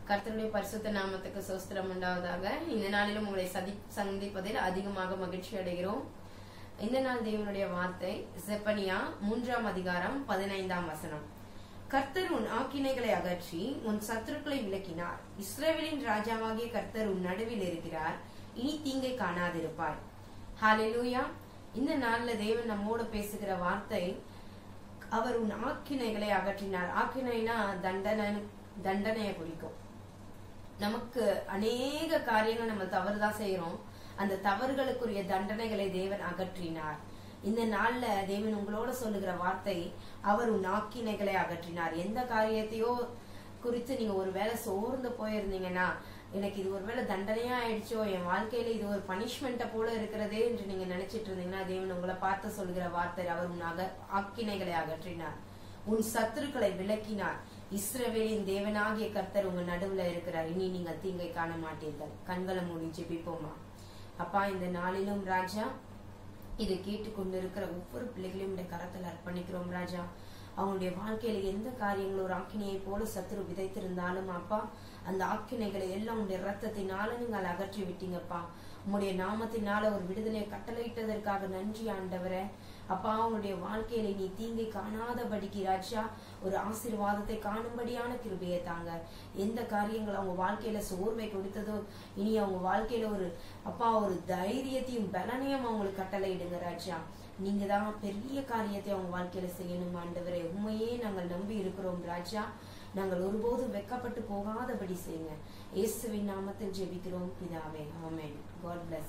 கர்த்தருடைய பரிசுத்த நாமத்துக்கு சோஸ்திரம் உண்டாவதாக. இந்த நாளிலும் உங்களை சந்திப்பதில் அதிகமாக மகிழ்ச்சி அடைகிறோம். இந்த நாள் தேவனுடைய வார்த்தை செப்பனியா 3ஆம் அதிகாரம் 15ஆம் வசனம். கர்த்தர் உன் ஆக்கினைகளை அகற்றி உன் சத்துருக்களை விலக்கினார். இஸ்ரவேலின் ராஜாவாகிய கர்த்தர் உன் நடுவில் இருக்கிறார். இனி தீங்கை காணாதிருப்பாய். ஹல்லேலூயா. இந்த நாள்ல தேவன் நம்மோடு பேசுகிற வார்த்தை, அவர் உன் ஆக்கினைகளை அகற்றினார். ஆக்கினைனா தண்டனையை குறிக்கும். நமக்கு அநேக காரியங்கள் நம்ம தவறுதான் செய்யறோம். அந்த தவறுகளுக்குரிய தண்டனைகளை தேவன் அகற்றினார். இந்த நாள்ல தேவன் உங்களோட சொல்லுகிற வார்த்தை, அவர் உன் ஆக்கினைகளை அகற்றினார். எந்த காரியத்தையோ குறித்து நீங்க ஒருவேளை சோர்ந்து போயிருந்தீங்கன்னா, எனக்கு இது ஒருவேளை தண்டனையா ஆயிடுச்சோ, என் வாழ்க்கையில இது ஒரு பனிஷ்மெண்ட போல இருக்கிறதே என்று நீங்க நினைச்சிட்டு இருந்தீங்கன்னா, தேவன் உங்களை பார்த்து சொல்லுகிற வார்த்தை, அவர் உன் ஆக்கினைகளை அகற்றினார், உன் சத்துருக்களை விலக்கினார். இஸ்ரவேலின் தேவனாகிய கர்த்தர் உங்க நடுவுல இருக்கிறார். இனி நீங்கள் தீங்கை காண மாட்டீர்கள். கண்களை மூடி ஜெபிப்போமா. அப்பா, இந்த நாளிலும் ராஜா, இதை கேட்டுக்கொண்டிருக்கிற ஒவ்வொரு பிள்ளைகளையும் இந்த கரத்தில் அர்ப்பணிக்கிறோம் ராஜா. அவங்களுடைய வாழ்க்கையில எந்த காரியங்களும் ஒரு ஆக்கினையை போல சத்துரு விதைத்திருந்தாலும் அப்பா, அந்த ஆக்கினைகளை எல்லாம் உங்களுடைய ரத்தத்தினால நீங்கள் அகற்றி விட்டீங்கப்பா. உங்களுடைய நாமத்தினால ஒரு விடுதலையை கட்டளையிட்டதற்காக நன்றி ஆண்டவரே. அப்பா, அவங்களுடைய வாழ்க்கையில நீ தீங்கை காணாதபடிக்கு ராஜா ஒரு ஆசீர்வாதத்தை காணும்படியான கிருபையை தாங்க. எந்த காரியங்கள் அவங்க வாழ்க்கையில சோர்வை கொடுத்ததோ, இனி அவங்க வாழ்க்கையில ஒரு தைரியத்தையும் பலனையும் அவங்களுக்கு கட்டளையிடுங்க ராஜா. நீங்க தான் பெரிய காரியத்தை அவங்க வாழ்க்கையில செய்யணும் ஆண்டவரே. உண்மையே நாங்கள் நம்பி இருக்கிறோம் ராஜா. நாங்கள் ஒருபோதும் வெட்கப்பட்டு போகாதபடி செய்யுங்க. இயேசுவின் நாமத்தில் ஜெபிக்கிறோம் பிதாவே. ஆமென். God bless.